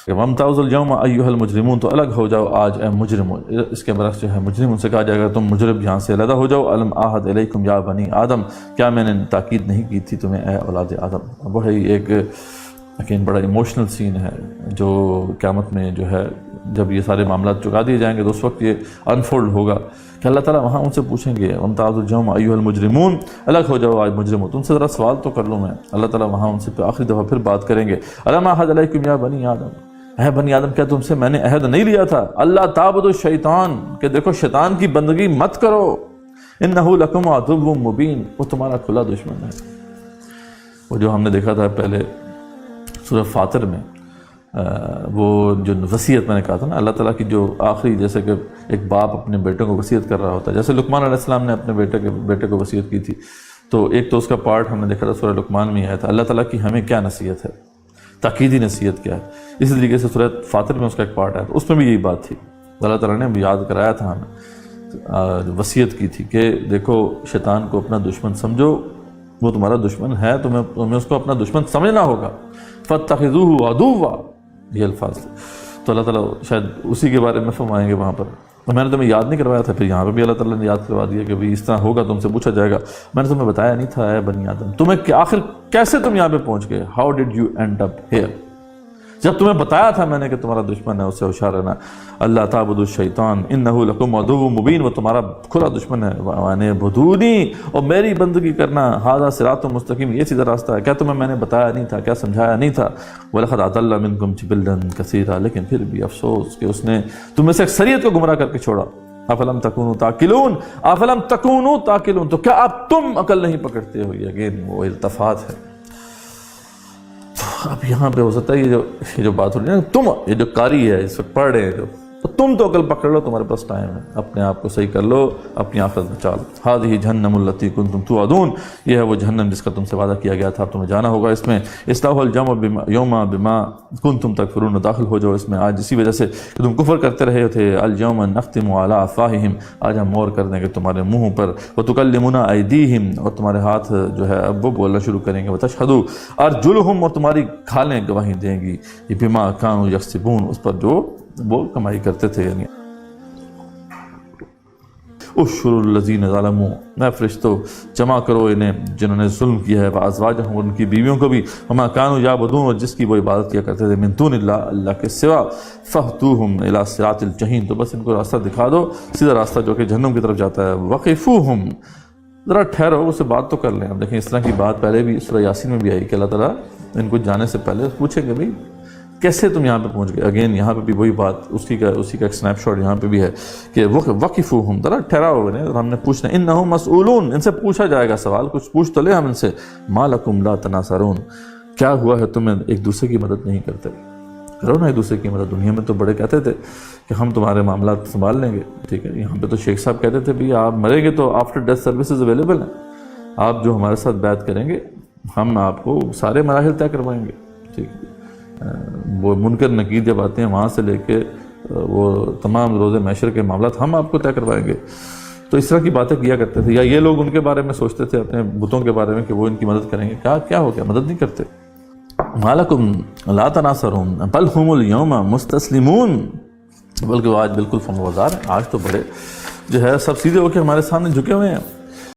وَامْتَازُوا الْيَوْمَ أَيُّهَا الْمُجْرِمُونَ، تو الگ ہو جاؤ آج اے مجرم. اس کے برعکس جو ہے مجرم ان سے کہا جائے گا تم مجرم یہاں سے علیحدہ ہو جاؤ. أَلَمْ أَعْهَدْ إِلَيْكُمْ يَا بَنِي آدم، کیا میں نے تاکید نہیں کی تھی تمہیں اے اولاد آدم. بڑا ہی ایک لیکن بڑا ایموشنل سین ہے جو قیامت میں جو ہے جب یہ سارے معاملات چکا دیے جائیں گے تو اس وقت یہ انفولڈ ہوگا کہ اللہ تعالیٰ وہاں ان سے پوچھیں گے وَامْتَازُوا الْيَوْمَ أَيُّهَا الْمُجْرِمُونَ، الگ ہو جاؤ آج مجرمو. تم سے ذرا سوال تو کر لوں میں. اللہ تعالیٰ وہاں ان سے آخری دفعہ پھر بات کریں گے. أَلَمْ أَعْهَدْ إِلَيْكُمْ يَا بَنِي آدم، اے بنی آدم کیا تم سے میں نے عہد نہیں لیا تھا اللہ تعبدوا الشیطان، کہ دیکھو شیطان کی بندگی مت کرو. إِنَّهُ لَكُمْ عَدُوٌّ مُبِينٌ، وہ تمہارا کھلا دشمن ہے. وہ جو ہم نے دیکھا تھا پہلے سورہ فاطر میں، وہ جو وصیت میں نے کہا تھا نا اللہ تعالیٰ کی جو آخری، جیسے کہ ایک باپ اپنے بیٹوں کو وصیت کر رہا ہوتا ہے، جیسے لقمان علیہ السلام نے اپنے بیٹے کو وصیت کی تھی، تو ایک تو اس کا پارٹ ہم نے دیکھا تھا سورہ لقمان میں آیا تھا اللہ تعالیٰ کی ہمیں کیا نصیحت ہے، تاکیدی نصیحت کیا ہے. اسی طریقے سے سورہ فاطر میں اس کا ایک پارٹ آیا تھا، اس میں بھی یہی بات تھی. اللہ تعالیٰ نے یاد کرایا تھا ہمیں، وصیت کی تھی کہ دیکھو شیطان کو اپنا دشمن سمجھو، وہ تمہارا دشمن ہے، تمہیں اس کو اپنا دشمن سمجھنا ہوگا. فَاتَّخِذُوهُ عَدُوًّا، یہ الفاظ تھے. تو اللہ تعالیٰ شاید اسی کے بارے میں فرمائیں گے وہاں پر. میں نے تمہیں یاد نہیں کروایا تھا، پھر یہاں پہ بھی اللہ تعالیٰ نے یاد کروا دیا کہ بھئی اس طرح ہوگا، تم سے پوچھا جائے گا. میں نے تمہیں بتایا نہیں تھا اے بنی آدم، تمہیں آخر کیسے تم یہاں پہ پہنچ گئے؟ How did you and up here? جب تمہیں بتایا تھا میں نے کہ تمہارا دشمن ہے، اس سے ہوشیار رہنا. اللہ تعبدوا الشیطان انہ لکم عدو مبین، وہ تمہارا کھلا دشمن ہے. وان اعبدونی، اور میری بندگی کرنا. ھذا صراط مستقیم، یہ سیدھا راستہ ہے. کیا تمہیں میں نے بتایا نہیں تھا؟ کیا سمجھایا نہیں تھا؟ ولقد اضل منکم جبلا کثیرا، لیکن پھر بھی افسوس کہ اس نے تم میں سے اکثریت کو گمراہ کر کے چھوڑا. افلم تکونوا تعقلون، افلم تکونوا تعقلون، تو کیا اب تم عقل نہیں پکڑتے ہو؟ یہ اگین وہ التفات ہے. اب یہاں پہ ہو سکتا ہے یہ جو بات ہو رہی ہے نا، تم یہ جو قاری ہے اس وقت پڑھ رہے ہیں تو تم تو عقل پکڑ لو، تمہارے پاس ٹائم ہے، اپنے آپ کو صحیح کر لو، اپنی آخرت بچا لو. ھذہ جہنم التی کنتم توعدون، یہ ہے وہ جہنم جس کا تم سے وعدہ کیا گیا تھا، تمہیں جانا ہوگا اس میں. اصلوہ الجوم یوم بما کنتم تکفرون، داخل ہو جاؤ اس میں آج اسی وجہ سے کہ تم کفر کرتے رہے تھے. اليوم نختم علی افواہہم، آج ہم مور کر دیں گے تمہارے منہوں پر. وتکلمنا ایدیہم، اور تمہارے ہاتھ جو ہے اب وہ بولنا شروع کریں گے. وتشہد ارجلہم، اور تمہاری کھالیں گواہی دیں گی. بما کانوا یکسبون، اس پر جو وہ کمائی کرتے تھے. یعنی احشروا الذین ظلموا، میں فرشتوں جمع کرو انہیں جنہوں نے ظلم کیا ہے. وازواجہم، ان کی بیویوں کو بھی. وما کانوا یعبدون، اور جس کی وہ عبادت کیا کرتے تھے. من دون اللہ، اللہ کے سوا. فاہدوہم الی صراط الجحیم، تو بس ان کو راستہ دکھا دو، سیدھا راستہ جو کہ جہنم کی طرف جاتا ہے. وقفوہم، ذرا ٹھہرو، اس سے بات تو کر لیں. اب دیکھیں اس طرح کی بات پہلے بھی سورہ یاسین میں بھی آئی کہ اللہ تعالیٰ ان کو جانے سے پہلے پوچھیں گے بھئی کیسے تم یہاں پہ پہنچ گئے. اگین یہاں پہ بھی وہی بات، اسی کا ایک سنیپ شاٹ یہاں پہ بھی ہے کہ وقفوہم، ذرا ٹھہراؤ انہیں، ہم نے پوچھنا. انہم مسئولون، ان سے پوچھا جائے گا سوال، کچھ پوچھ تو لے ہم ان سے. ما لکم لا تناصرون، کیا ہوا ہے تمہیں ایک دوسرے کی مدد نہیں کرتے؟ کرو نا ایک دوسرے کی مدد. دنیا میں تو بڑے کہتے تھے کہ ہم تمہارے معاملات سنبھال لیں گے، ٹھیک ہے. یہاں پہ تو شیخ صاحب کہتے تھے بھی آپ مریں گے تو آفٹر ڈیتھ سروسز اویلیبل ہیں، آپ جو ہمارے ساتھ بیعت کریں گے ہم آپ کو سارے مراحل طے کروائیں گے، ٹھیک ہے. وہ منکر نکیر جب آتے ہیں وہاں سے لے کے وہ تمام روز محشر کے معاملات ہم آپ کو طے کروائیں گے. تو اس طرح کی باتیں کیا کرتے تھے. یا یہ لوگ ان کے بارے میں سوچتے تھے اپنے بتوں کے بارے میں کہ وہ ان کی مدد کریں گے. کیا ہو گیا؟ مدد نہیں کرتے. ما لکم لا تناصرون بل هم اليوم مستسلمون، بلکہ وہ آج بالکل فرمانبردار ہیں. آج تو بڑے جو ہے سب سیدھے ہو کے ہمارے سامنے جھکے ہوئے ہیں.